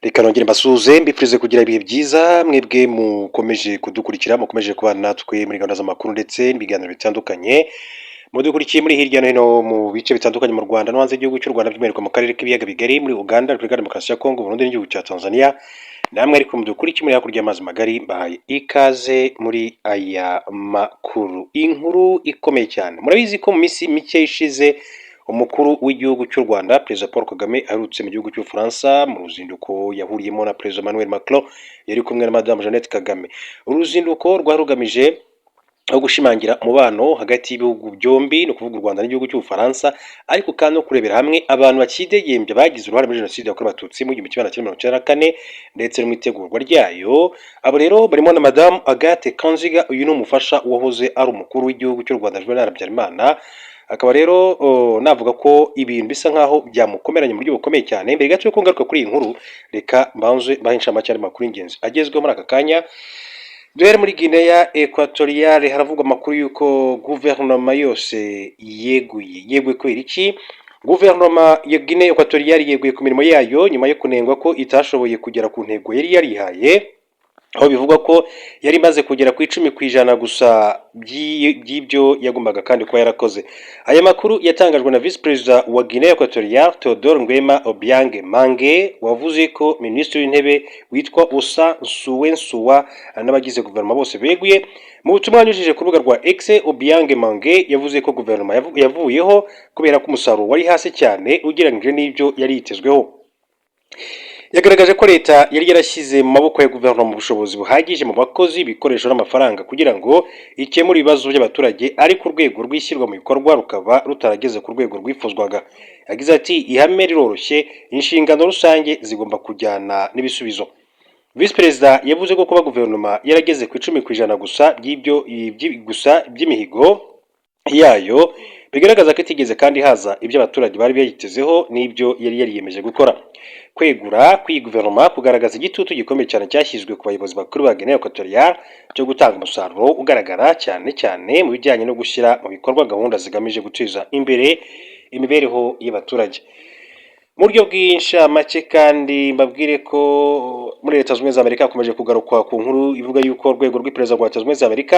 Reka nongere mbasuhuze mbifurize kugira ibihe byiza mwebwe mukomeje kudukurikira mukomeje kubana natwe muri gahunda z'amakuru ndetse n'ibiganiro bitandukanye mudukurikiye muri hirya no hino mu bice bitandukanye mu Rwanda no hanze y'igihugu cy'u Rwanda by'umwihariko mu karere k'ibiyaga bigari muri Uganda, Repubulika Demokarasi ya Kongo, Burundi n'igihugu cya Tanzania. Namwe ariko mudukurikiye muri hakurya y'amazi magari mbahaye ikaze muri aya makuru. Inkuru ikomeye cyane, murabizi ko mu minsi mike ishize umukuru w'igihugu cy'u Rwanda Perezida Paul Kagame aherutse mu gihugu cy'Ubufaransa mu ruzinduko yahuriyemo na Perezida Emmanuel Macron yari kumwe na Madame Jeannette Kagame. Uruzinduko rwari rugamije aho gushimangira umubano hagati y'ibihugu byombi, ni ukuvuga u Rwanda n'igihugu cy'Ubufaransa, ariko kandi no kurebera hamwe abantu bakidegembya bagize uruhare muri jenoside yakorewe abatutsi mu 1994 ndetse no mu itegurwa ryayo. Abo rero barimo na Madame Agathe Kanziga, uyu ni umufasha wahoze ari umukuru w'igihugu cy'u Rwanda Juvenal Habyarimana. Akaba rero navuga ko ibintu bisa nkaho byamukomeranye mu buryo bukomeye cyane. Mbere gato yo ngaruka kuri iyi nkuru, reka mbanze bahinsha amacyari makuru y'ingenzi agezweho muri aka kanya. Duhere muri Guinea Equatoriale, haravugwa amakuru y'uko guverinoma yose yeguye kubera iki? Guverinoma ya Guinea Equatoriale yeguye ku mirimo yayo nyuma yo kunengwa ko itashoboye kugera ku ntego yari yarihaye, aho bivuga ko yari imaze kugera ku 10% gusa by'ibyo yagombaga kandi kuba yarakoze. Aya makuru yatangajwe na Vice President wa Guinea Equatoriale Theodore Nguema Obiang Mange, wavuze ko Minisitiri w'Intebe witwa Osa Nsuwensuwa n'abagize guverinoma bose beguye. Mu butumwa yanyujije ku rubuga rwa X, Obiang Mange yavuze ko guverinoma yavuyeho kubera ko umusaruro wari hasi cyane ugereranyije n'ibyo yari yitezweho. Yagaragaje ko leta yari yarashyize mu maboko ya guverinoma ubushobozi buhagije mu bakozi, ibikoresho n'amafaranga kugira ngo ikemure ibibazo by'abaturage, ariko urwego rw'ishyirwa mu bikorwa rukaba rutarageze ku rwego rwifuzwaga. Yagize ati "Ihame riroroshye, inshingano rusange zigomba kujyana n'ibisubizo." Vice Perezida yavuze ko kuba guverinoma yarageze ku 10% gusa by'imihigo yayo bigaragaza ko itigeze kandi haza ibyo abaturage bari bayitezeho n'ibyo yari yariyemeje gukora. Kwegura kw'iyi guverinoma kugaragaza igitutu gikomeye cyane cyashyizwe ku bayobozi bakuru ba Guinea Equatoriale cyo gutanga umusaruro ugaragara cyane mu bijyanye no gushyira mu bikorwa gahunda zigamije guteza imbere imibereho y'abaturage. Mu buryo bw'inshamake kandi mbabwire ko muri Leta Zunze Ubumwe za Amerika hakomeje kugarukwa ku nkuru ivuga yuko urwego rw'iperereza rwa Leta Zunze Ubumwe za Amerika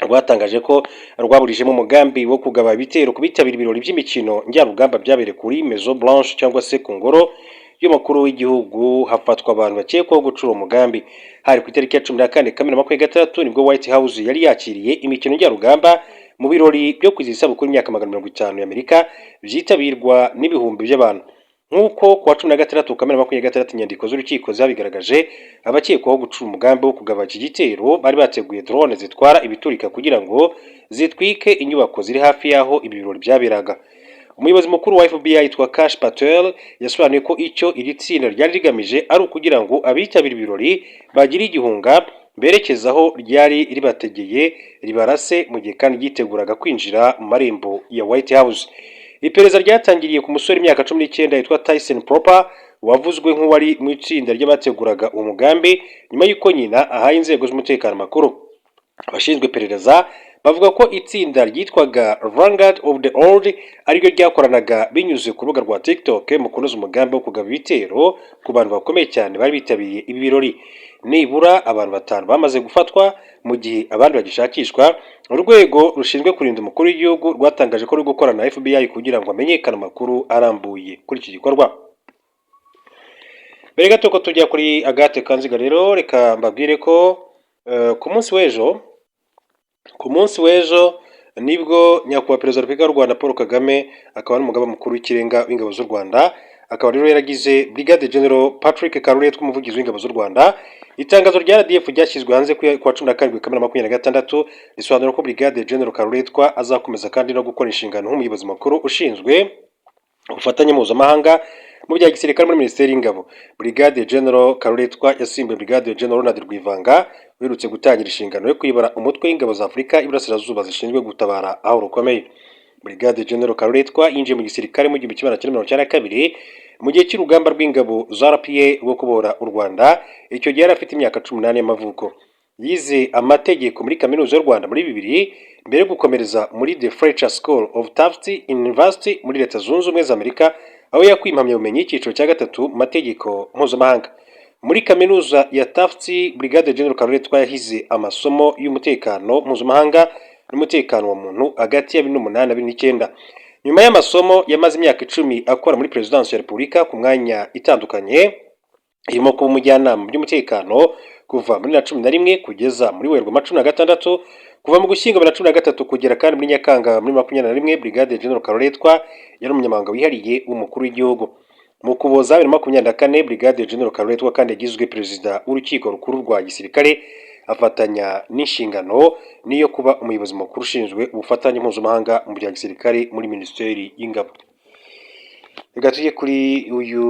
rwatangaje ko rwaburijemo umugambi wo kugaba ibitero ku bitabira ibirori by'imikino njyarugamba byabereye kuri Maison Blanche cyangwa se ku ngoro y'umukuru w'igihugu. Hafatwa abantu bakekwaho gucura umugambi. Hari ku itariki ya 14 Kamena 2023 nibwo White House yari yakiriye imikino njyarugamba mu birori byo kwizihiza isabukuru y'imyaka 50 y'Amerika byitabirwa n'ibihumbi by'abantu. Nk'uko ku wa 16 Kamena 2023 inyandiko z'urukiko zabigaragaje, abakekwaho gucura umugambi wo kugaba iki gitero bari bateguye drone zitwara ibiturika kugira ngo zitwike inyubako ziri hafi y'aho ibi birori byaberaga. Umuyobozi mukuru wa FBI yitwa Kash Patel yasobanuye ko icyo iri tsinda ryari rigamije ari ukugira ngo abitabira ibirori bagire igihunga berekezaho ryari ribategeye ribarase mu gihe kandi yiteguraga kwinjira mu marembo ya White House. Iperereza ryatangiriye ku musore imyaka 19 yitwa Tyson Proper wavuzwe nk'uwari mu itsinda ry'abateguraga umugambi nyuma y'uko nyina ahaye inzego z'umutekano makuru. Abashinzwe iperereza bavuga ko itsinda ryitwaga Vanguard of the Old ariryo ryakoranaga binyuze ku rubuga rwa TikTok mu kunoza umugambi wo kugaba ibitero ku bantu bakomeye cyane bari bitabiriye ibi birori. Nibura abantu 5 bamaze gufatwa mu gihe abandi bagishakishwa. Urwego rushinzwe kurinda umukuru w'igihugu rwatangaje ko ruri gukorana na FBI kugira ngo amenyekane amakuru arambuye kuri iki gikorwa. Mbere gato ko tujya kuri Agathe Kanziga rero, reka mbabwire ko ku munsi w'ejo nibwo nyakubahwa Perezida wa Repubulika y'u Rwanda Paul Kagame akaba ari umugaba mukuru w'ikirenga w'ingabo z'u Rwanda, akaba rero yaragize Brigade General Patrick Karuretwa umuvugizi w'ingabo z'u Rwanda. Itangazo rya RDF ryashyizwe hanze ku wa 17 Kamena 2026 risobanura ko Brigade General Karuretwa azakomeza kandi no gukora inshingano nk'umuyobozi makuru ushinzwe ubufatanye mpuzamahanga mu bya gisirikare muri Minisiteri y'Ingabo. Brigade General Karuretwa yasimbuye Brigade General Ronald Rwivanga wirutse gutangira inshingano yo kuyobora umutwe w'ingabo za Afurika y'Iburasirazuba zishinzwe gutabara aho rukomeye. Brigade General Karuretwa yinjiye mu gisirikare mu 1992 mu gihe cy'urugamba rw'ingabo za RPA rwo kubora u Rwanda. Icyo gihe yari afite imyaka 18 y'amavuko. Yize amategeko muri Kaminuza y'u Rwanda muri 2000 mbere yo gukomereza muri The Fletcher School of Tufts University muri Leta Zunze Ubumwe za Amerika, aho yakuye impamyabumenyi y'icyiciro cya gatatu mu mategeko mpuzamahanga. Muri kaminuza ya Tufts, Brigadier General Karuretwa yahize amasomo y'umutekano mpuzamahanga n'umutekano wa muntu hagati ya 2008 na 2009. Nyuma y'amasomo yamaze imyaka 10 akora muri Perezidansi ya Repubulika ku mwanya itandukanye, irimo kuba umujyanama by'umutekano kuva muri 2011 kugeza muri Werurwe 2016, kuva mu Gushyingo 2013 kugera kandi muri Nyakanga muri 2021. Brigadier General Karuretwa yari umunyamabanga wihariye w'umukuru w'igihugu. Mu Kuboza 2024, Brigadier General Karuretwa kandi yagizwe perezida w'urukiko rukuru rwa gisirikare, afatanya n'inshingano niyo kuba umuyobozi mukuru ushinzwe ubufatanye mpuzamahanga mu bya gisirikare muri Minisiteri y'Ingabo. Reka tujye kuri uyu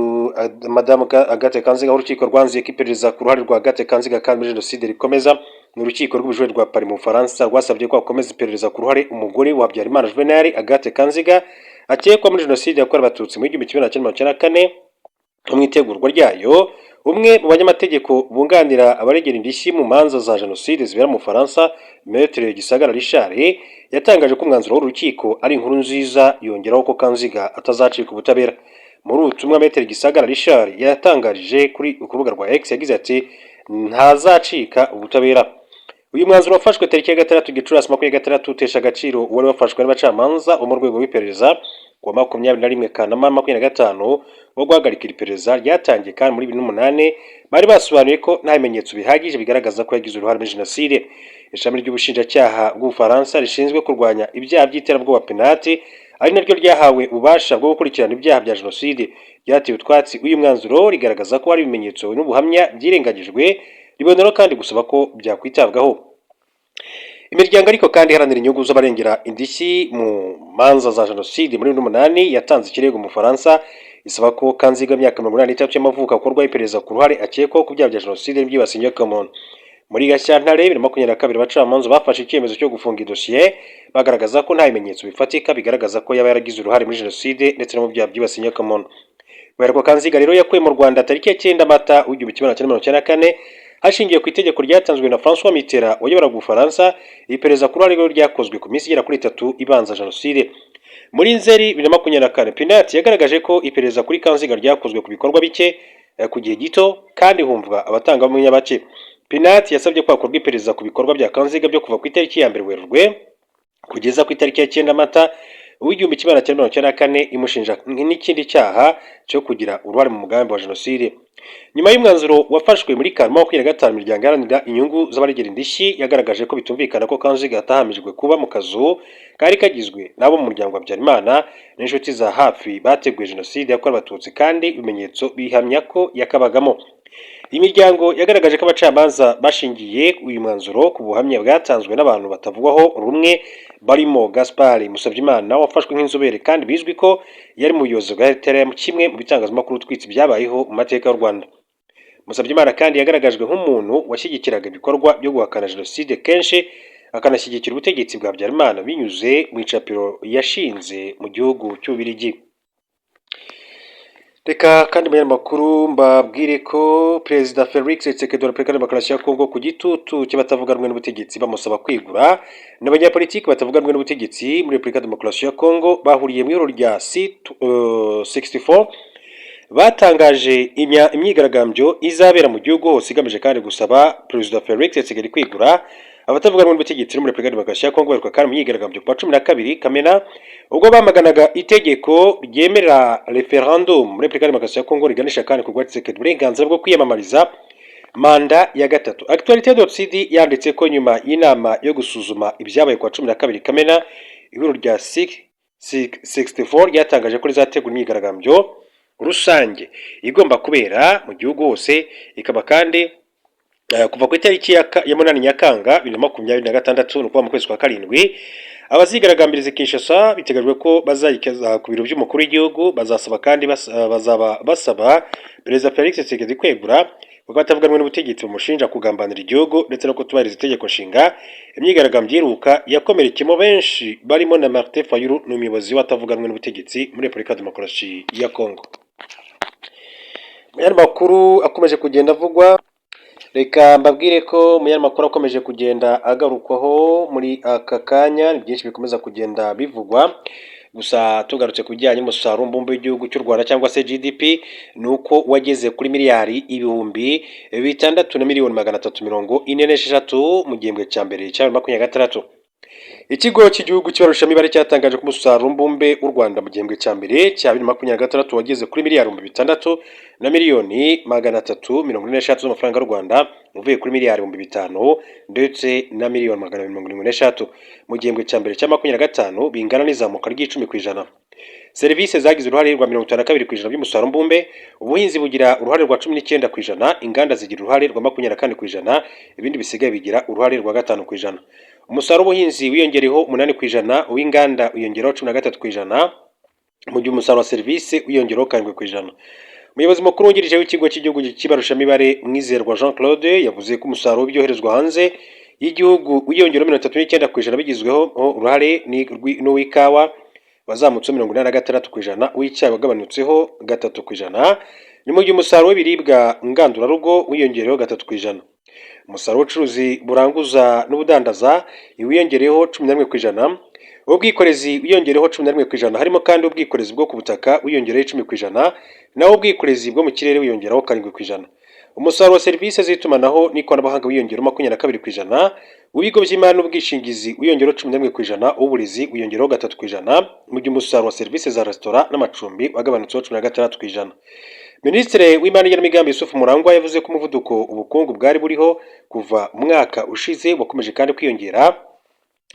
Madame Agathe Kanziga. Urukiko rwanzuye ko iperereza ku ruhare rwa Agathe Kanziga kandi muri jenoside rikomeza. Mu rukiko rw'ubujurire rwa Paris mu Bufaransa rwasabye ko hakomeza iperereza ku ruhare umugore wa Habyarimana Juvenal, Agathe Kanziga, akekwa muri jenoside yakorewe abatutsi mu 1994. Mu itegurwa ryayo, umwe mu banyamategeko bunganira abaregera indishyi mu manza za jenoside zibera mu Bufaransa, Maître Gisagara Richard, yatangaje ko umwanzuro w'urukiko ari inkuru nziza, yongeraho ko Kanziga atazacika ubutabera. Muri ubutumwa, Maître Gisagara Richard yatangarije kuri urubuga rwa X yagize ati ntazacika ubutabera. Uyu mwanzuro wafashwe tariki ya 6 Gicurasi 2026 utesha agaciro uwari wafashwe n'abacamanza wo mu rwego rw'iperereza kuwa 21 Kanama 2025 wo guhagarika iri perereza ryatangiye kandi muri 2008 bari basobanuye ko nta bimenyetso bihagije bigaragaza ko yagize uruhare muri jenoside. Ishami ry'ubushinjacyaha bw'Ubufaransa rishinzwe kurwanya ibyaha by'iterabwoba penalty, ari naryo ryahawe ububasha bwo gukurikirana ibyaha bya jenoside, ryatewe utwatsi uyu mwanzuro rigaragaza ko hari ibimenyetso n'ubuhamya byirengagijwe, ribonera kandi gusaba ko byakwitabwaho. Imiryango ariko kandi iharanira inyungu z'abarengera indishyi mu manza za jenoside muri 2008 yatanze ikirego mu Faransa isaba ko Kanziga imyaka 83 y'amavuko akorwa iperereza ku ruhare akekwaho ku byaha bya jenoside n'ibyibasiye inyokomuntu. Muri Gashyantare 2022 abacamanza bafashe icyemezo cyo gufunga idosiye bagaragaza ko nta bimenyetso bifatika bigaragaza ko yaba yaragize uruhare muri jenoside ndetse no mu byaha byibasiye inyokomuntu. Werurwe Kanziga rero yakuye mu Rwanda tariki ya 9 Mata 1994 hashingiye ku itegeko ryatanzwe na François Mitterrand wayoboraga Ubufaransa. Iperereza ku ruhare rwe ryakozwe ku minsi igera kuri 3 ibanza jenoside. Muri Nzeri 2024, Pinat yagaragaje ko iperereza kuri Kanziga ryakozwe ku bikorwa bike ku gihe gito kandi humvwa abatangabuhamya bake. Pinat yasabye ko hakorwa iperereza ku bikorwa bya Kanziga byo kuva ku itariki ya 1 Werurwe kugeza ku itariki ya 9 Mata 1994, imushinja n'ikindi cyaha cyo kugira uruhare mu mugambi wa jenoside. Nyuma y'umwanzuro wafashwe muri Kanama 25, imiryango iharanira inyungu z'abaregera indishyi yagaragaje ko bitumvikana ko Kanziga atahamijwe kuba mu kazu kari kagizwe n'abo mu muryango wa Habyarimana n'inshuti za hafi bateguye jenoside yakorewe abatutsi kandi ibimenyetso bihamya ko yakabagamo. Imiryango yagaragaje ko abacamanza bashingiye uyu mwanzuro ku buhamya bwatanzwe n'abantu batavugwaho rumwe, barimo Gaspard Musabyimana wafashwe nk'inzobere kandi bizwi ko yari mu buyobozi bwa RTRM, kimwe mu bitangazamakuru twitsi byabayeho mu mateka y'u Rwanda. Musabyimana kandi yagaragajwe nk'umuntu washyigikiraga ibikorwa byo guhakana jenoside kenshi akanashyigikira ubutegetsi bwa Habyarimana binyuze mu icapiro yashinze mu gihugu cy'Ububiligi. Reka kandi mu makuru mbabwire ko Perezida Felix Tshisekedi wa Repubulika Demokarasi ya Kongo ku gitutu cy'abatavuga rumwe n'ubutegetsi bamusaba kwigura n'abanyapolitiki batavuga rumwe n'ubutegetsi muri Repubulika Demokarasi ya Kongo bahuriye mu ihuriro rya C64 batangaje imyigaragambyo izabera mu gihugu hose igamije kandi gusaba Perezida Felix Tshisekedi kwigura. Abatavuga rumwe n'ubutegetsi muri Repubulika Demokarasi ya Kongo baheruka kandi mu myigaragambyo ku wa 12 Kamena ubwo bamaganaga itegeko ryemera referendum muri Repubulika Demokarasi ya Kongo riganisha kandi ku Tshisekedi uburenganzira bwo kwiyamamariza manda ya gatatu. Actualité.cd yanditse ko nyuma y'inama yo gusuzuma ibyabaye ku wa 12 Kamena ihuriro rya C64 ryatangaje ko rizategura imyigaragambyo rusange igomba kubera mu gihugu hose, ikaba kandi kuva ku itariki ya 8 Nyakanga 2026 no kuva mu kwezi kwa 7. Abazigaragambiriza Kinshasa biteganyijwe ko bazayikeza ku biro by'umukuru w'igihugu, bazasaba kandi bazaba basaba Perezida Felix Tshisekedi kwegura kuko batavuga rumwe n'ubutegetsi bumushinja kugambanira igihugu ndetse no kutubahiriza itegeko nshinga. Imyigaragambyo iheruka yakomerekemo benshi barimo na Martin Fayulu n'umuyobozi watavuga rumwe n'ubutegetsi muri Repubulika Demokarasi ya Kongo. Aya makuru akomeje kugenda avugwa. Reka mbabwire ko mu makuru akomeje kugenda agarukwaho muri aka kanya byinshi bikomeza kugenda bivugwa. Gusa tugarutse ku bijyanye n'umusaruro mbumbe w'igihugu cy'u Rwanda cyangwa se GDP ni uko wageze kuri miliyari ibihumbi 6,346 mu gihembwe cya mbere cya 2026. Ikigo cy'igihugu cy'ibarushamibare cyatangaje ko umusaruro mbumbe w'u Rwanda mu gihembwe cya mbere cya 2026 wageze kuri miliyari 6 na miliyoni 346 z'amafaranga y'u Rwanda, uvuye kuri miliyari 5 ndetse na miliyoni 276 mu gihembwe cya mbere cya 2025, bingana n'izamuka ry'10%. Serivisi zagize uruhare rwa 52% by'umusaruro mbumbe, ubuhinzi bugira uruhare rwa 19%, inganda zigira uruhare rwa 24%, ibindi bisigaye bigira uruhare rwa 5%. Umusaruro w'ubuhinzi wiyongereho 8%, uw'inganda wiyongeraho 13%, mu gihe umusaruro wa serivisi wiyongeraho 7%. Umuyobozi mukuru wungirije w'ikigo cy'igihugu cy'ibarushamibare Mwizerwa Jean Claude yavuze ko umusaruro w'ibyoherezwa hanze y'igihugu wiyongeraho 39% bigizweho uruhare n'uw'ikawa wazamutse 86%, uw'icyayi wagabanutseho 3%, ni mu gihe umusaruro w'ibiribwa ngandurarugo wiyongereho 3%. Umusaruro w'ubucuruzi buranguza n'ubudandaza wiyongereho 11%, ubwikorezi wiyongereho 11%, harimo kandi ubwikorezi bwo ku butaka wiyongereho 10%, naho ubwikorezi bwo mu kirere wiyongeraho 7%. Umusaruro wa serivisi z'itumanaho n'ikoranabuhanga wiyongeraho 22%, uw'ibigo by'imari n'ubwishingizi wiyongeraho 11%, uw'uburezi wiyongeraho 3%, mu gihe umusaruro wa serivisi za resitora n'amacumbi wagabanutseho 16%. Minisitiri w'Imari n'Igenamigambi Yusufu Murangwa yavuze ko umuvuduko ubukungu bwari buriho kuva umwaka ushize wakomeje kandi kwiyongera,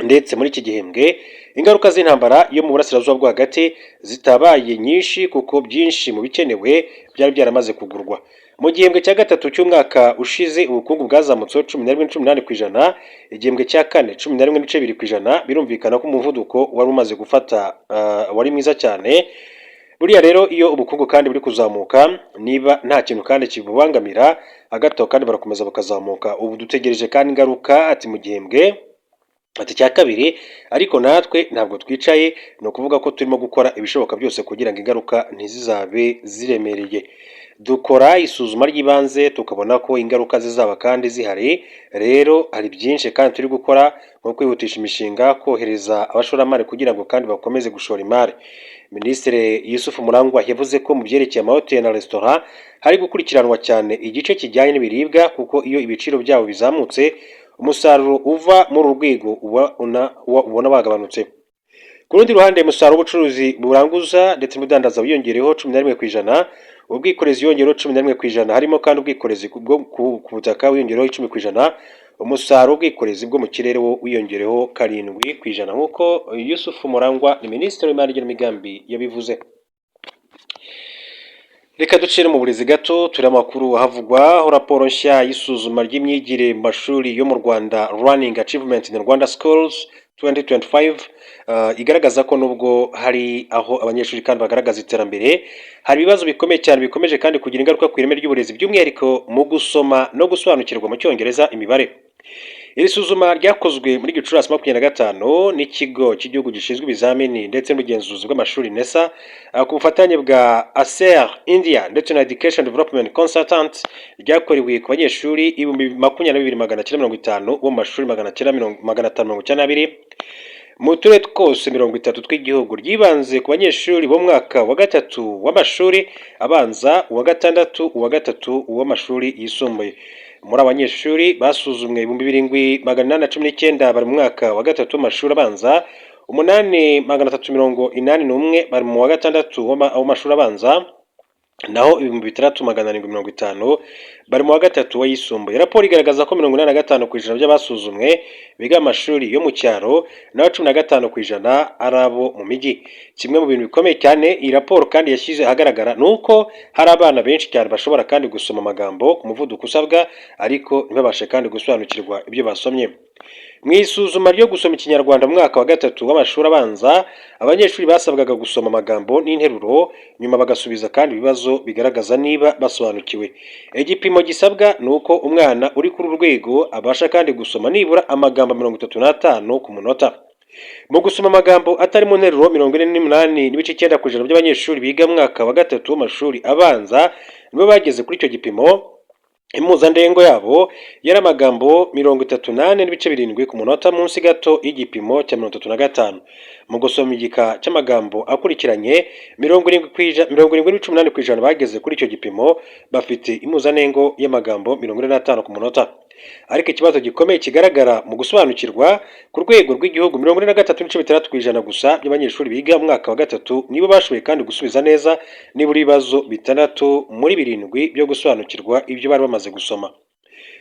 ndetse muri iki gihembwe ingaruka z'intambara yo mu burasirazuba bwo hagati zitabaye nyinshi kuko byinshi mu bikenewe byari byaramaze kugurwa. Mu gihembwe cya gatatu cy'umwaka ushize ubukungu bwazamutseho 11.8%, igihembwe cya kane 11.2%. Birumvikana ko umuvuduko wari umaze gufata wari mwiza cyane. Buriya rero iyo ubukungu kandi buri kuzamuka, niba nta kintu kandi kibubangamira agato kandi barakomeza bakazamuka. Ubu dutegereje kandi ingaruka ati mu gihembwe cya kabiri, ariko natwe ntabwo twicaye, ni ukuvuga ko turimo gukora ibishoboka byose kugira ngo ingaruka ntizizabe ziremereye. Dukora isuzuma ry'ibanze tukabona ko ingaruka zizaba kandi zihari. Rero hari byinshi kandi turi gukora, nko kwihutisha imishinga, kohereza abashoramari kugira ngo kandi bakomeze gushora imari. Minisitiri Yusufu Murangwa yavuze ko mu byerekeye amahoteli na resitora hari gukurikiranwa cyane igice kijyanye n'ibiribwa, kuko iyo ibiciro byabo bizamutse umusaruro uva muri uru rwego ubona wagabanutse. Ku rundi ruhande umusaruro w'ubucuruzi buranguza ndetse n'ubudandaza wiyongereho 11%, ubwikorezi wiyongereho 11%, harimo kandi ubwikorezi bwo ku butaka wiyongereho 10%, umusaruro w'ubwikorezi bwo mu kirere wo wiyongereho 7%, nk'uko Yusufu Murangwa ni Minisitiri w'Imari n'Igenamigambi yabivuze. Reka ducire mu burezi gato turi amakuru havugwa aho raporo nshya y'isuzuma ry'imyigire mu mashuri yo mu Rwanda Running Achievement in Rwanda Schools 2025 igaragaza ko nubwo hari aho abanyeshuri kandi bagaragaza iterambere, hari ibibazo bikomeye cyane bikomeje kandi kugira ingaruka ku ireme ry'uburezi, by'umwihariko mu gusoma no gusobanukirwa mu cyongereza imibare. Iri suzuma ryakozwe muri Gicurasi 2025 n'ikigo cy'igihugu gishinzwe ibizamini ndetse n'ubugenzuzi bw'amashuri NESA ku bufatanye bwa ACER India ndetse na Education Development Consultant, ryakorewe ku banyeshuri 22,950 bo mu mashuri 592 mu turere twose 30 tw'igihugu. Ryibanze ku banyeshuri bo mwaka wa gatatu w'amashuri abanza, uwa gatandatu, uwa gatatu w'amashuri yisumbuye. Muri abanyeshuri basuzumwe 7,819 bari mu mwaka wa gatatu w'amashuri abanza, 8,381 bari mu wa gatandatu w'amashuri abanza, naho 6,850 bari mu wa gatatu w'ayisumbuye. Raporo igaragaza ko 85% by'abasuzumwe biga amashuri yo mu cyaro, naho 15% ari abo mu mijyi. Kimwe mu bintu bikomeye cyane iyi raporo kandi yashyize ahagaragara ni uko hari abana benshi cyane bashobora kandi gusoma amagambo ku muvuduko usabwa, ariko ntibabashe kandi gusobanukirwa ibyo basomye. Mu isuzuma ryo gusoma ikinyarwanda mu mwaka wa gatatu w'amashuri abanza, abanyeshuri basabwaga gusoma amagambo n'interuro, nyuma bagasubiza kandi ibibazo bigaragaza niba basobanukiwe. Igipimo gisabwa ni uko umwana uri kuri uru rwego abasha kandi gusoma nibura amagambo 35 ku munota. Mu gusoma amagambo atari mu nteruro, 48.9% by'abanyeshuri biga mu mwaka wa gatatu w'amashuri abanza nibo bageze kuri icyo gipimo, impuzandengo yabo yari amagambo 38 n'ibice birindwi ku munota, munsi gato y'igipimo cya 35. Mu gusoma igika cy'amagambo akurikiranye 78% bageze kuri icyo gipimo bafite impuzandengo y'amagambo 45 ku munota. Ariko ikibazo gikomeye kigaragara mu gusobanukirwa ku rwego rw'igihugu, 43.6% gusa by'abanyeshuri biga mu mwaka wa gatatu nibo bashoboye kandi gusubiza neza nibura ibibazo 6 muri 7 byo gusobanukirwa ibyo bari bamaze gusoma.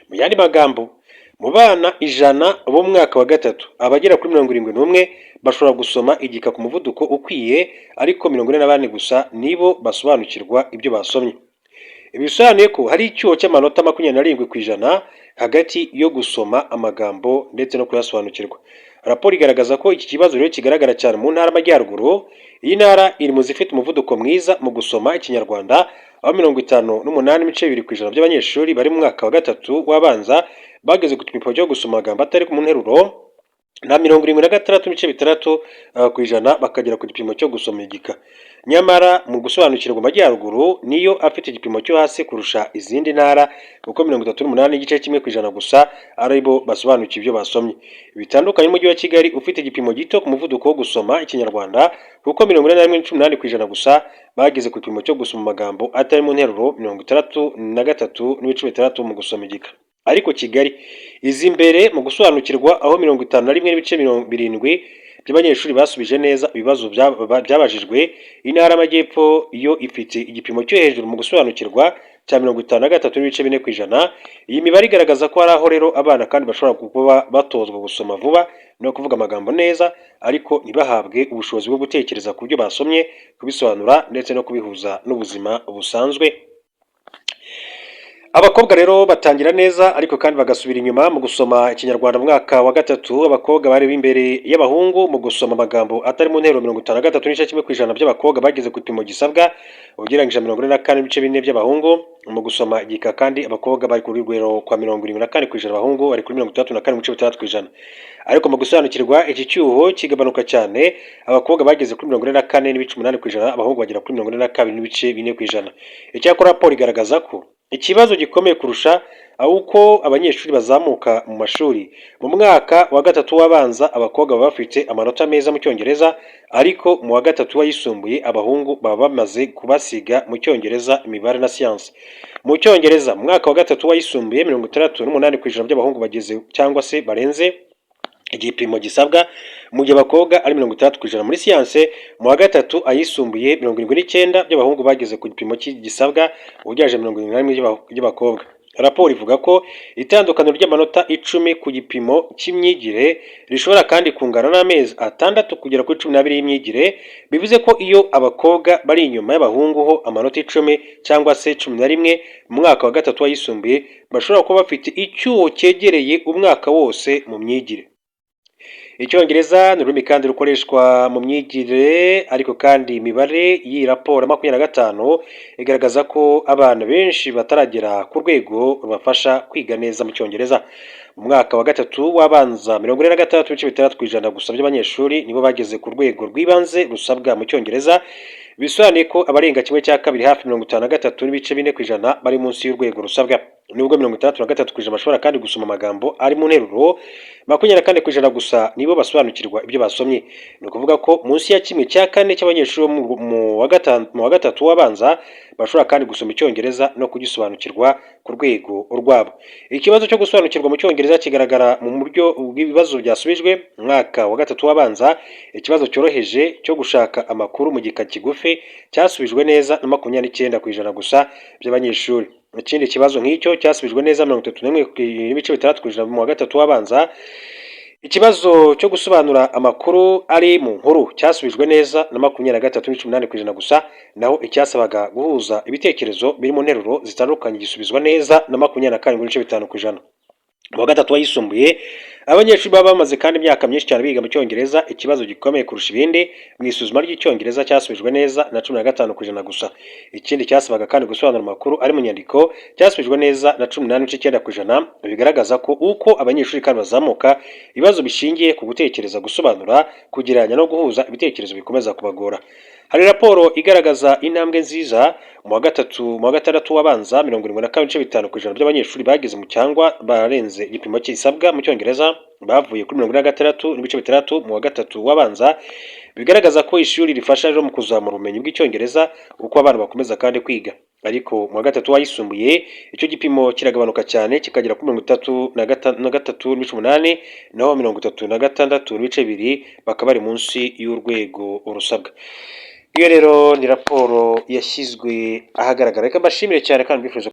Mu yandi magambo, mu bana 100 bo mu mwaka wa gatatu, abagera kuri 71 bashobora gusoma igika ku muvuduko ukwiye, ariko 44 gusa nibo basobanukirwa ibyo basomye. Ibi bisobanuye ko hari icyuho cy'amanota 27% hagati yo gusoma amagambo ndetse no kuyasobanukirwa. Raporo igaragaza ko iki kibazo rero kigaragara cyane mu ntara y'Amajyaruguru. Iyi ntara iri mu zifite umuvuduko mwiza mu gusoma Ikinyarwanda, aho 58.2% by'abanyeshuri bari mu mwaka wa gatatu w'abanza bageze ku gipimo cyo gusoma amagambo atari mu nteruro, na 76.6% bakagera ku gipimo cyo gusoma igika. Nyamara mu gusobanukirwa Amajyaruguru niyo afite igipimo cyo hasi kurusha izindi ntara, kuko 38.1% gusa ari bo basobanukiwe ibyo basomye. Bitandukanye n'umujyi wa Kigali ufite igipimo gito ku muvuduko wo gusoma Ikinyarwanda, kuko 41.8% gusa bageze ku gipimo cyo gusoma amagambo atari mu nteruro, 63.6% mu gusoma igika. Ariko Kigali izi imbere mu gusobanukirwa, aho 51.7% by'abanyeshuri basubije neza ibibazo byabajijwe. Intara y'Amajyepfo yo ifite igipimo cyo hejuru mu gusobanukirwa cya 53.4%. Iyi mibare igaragaza ko hari aho rero abana kandi bashobora kuba batozwa gusoma vuba no kuvuga amagambo neza, ariko ntibahabwe ubushobozi bwo gutekereza ku byo basomye, kubisobanura ndetse no kubihuza n'ubuzima busanzwe. Abakobwa rero batangira neza ariko kandi bagasubira inyuma mu gusoma Ikinyarwanda mu mwaka wa gatatu. Abakobwa bari imbere y'abahungu mu gusoma amagambo atari mu nteruro, 53.1% by'abakobwa bageze ku gipimo gisabwa, ugereranyije 44.4% by'abahungu. Mu gusoma igika kandi abakobwa bari ku rwego kwa 74%, abahungu bari kuri 34.6%. Ariko mu gusobanukirwa iki cyuho kigabanuka cyane, abakobwa bageze kuri 44.8%, abahungu bagera kuri 42.4%. Icyakora raporo igaragaza ko ikibazo gikomeye kurusha uko abanyeshuri bazamuka mu mashuri. Mu mwaka wa gatatu w'abanza abakobwa baba bafite amanota meza mu Cyongereza, ariko mu wa gatatu wayisumbuye abahungu baba bamaze kubasiga mu Cyongereza, imibare na siyansi. Mu Cyongereza mu mwaka wa gatatu wayisumbuye 68% by'abahungu bageze cyangwa se barenze igipimo gisabwa, mu gihe abakobwa ari 63%. Muri siyanse mu wa gatatu ayisumbuye 79% by'abahungu bageze ku gipimo gisabwa, ugereranyije 71% by'abakobwa. Raporo ivuga ko itandukaniro ry'amanota 10 ku gipimo cy'imyigire rishobora kandi kungana n'amezi 6 kugera kuri 12 y'imyigire. Bivuze ko iyo abakobwa bari inyuma y'abahungu ho amanota 10 cyangwa se 11 mu mwaka wa gatatu wayisumbuye, bashobora kuba bafite icyuho cyegereye umwaka wose mu myigire. Icyongereza ni ururimi kandi rukoreshwa mu myigire, ariko kandi imibare y'iyi raporo 25 igaragaza ko abana benshi bataragera ku rwego rubafasha kwiga neza mu Cyongereza. Mu mwaka wa gatatu w'abanza 46.6% gusa by'abanyeshuri nibo bageze ku rwego rw'ibanze rusabwa mu Cyongereza. Bisobanuye ko abarenga kimwe cya kabiri, hafi 53.4% bari munsi y'urwego rusabwa. Nubwo 63% bashobora kandi gusoma amagambo ari mu nteruro, 24% gusa nibo basobanukirwa ibyo basomye. Ni ukuvuga ko munsi ya kimwe cya kane cy'abanyeshuri mu wa gatatu w'abanza bashobora kandi gusoma Icyongereza no kugisobanukirwa ku rwego rwabo. Ikibazo cyo gusobanukirwa mu Cyongereza kigaragara mu buryo bw'ibibazo byasubijwe. Mwaka wa gatatu w'abanza ikibazo cyoroheje cyo gushaka amakuru mu gika kigufi cyasubijwe neza na 29% gusa by'abanyeshuri. Ikindi kibazo nk'icyo cyasubijwe neza 31.6% mu wa gatatu w'abanza. Ikibazo cyo gusobanura amakuru ari mu nkuru cyasubijwe neza na 23.8% gusa, naho icyasabaga guhuza ibitekerezo biri mu nteruro zitandukanye gisubizwa neza na 22.5%. Mu wa gatatu wayisumbuye abanyeshuri baba bamaze kandi imyaka myinshi cyane biga mu Cyongereza. Ikibazo gikomeye kurusha ibindi mu isuzuma ry'Icyongereza cyasubijwe neza na 15% gusa. Ikindi cyasabaga kandi gusobanura amakuru ari mu nyandiko cyasubijwe neza na 18.9%. Bigaragaza ko uko abanyeshuri kandi bazamuka, ibibazo bishingiye ku gutekereza, gusobanura, kugereranya no guhuza ibitekerezo bikomeza kubagora. Hari raporo igaragaza intambwe nziza mu wa gatandatu w'abanza 72.5% by'abanyeshuri bageze mu cyangwa barenze igipimo cy'isabwa mu cyongereza bavuye kuri 63.6% mu wa gatatu w'abanza, bigaragaza ko ishuri rifasha rero mu kuzamura ubumenyi bw'icyongereza uko abana bakomeza kandi kwiga. Ariko mu wa gatatu wayisumbuye icyo gipimo kiragabanuka cyane kikagera kuri 33.8%, naho 36.2% bakaba bari munsi y'urwego rusabwa. Iyo rero ni raporo yashyizwe ahagaragara. Reka mbashimire cyane kandi mbifuriza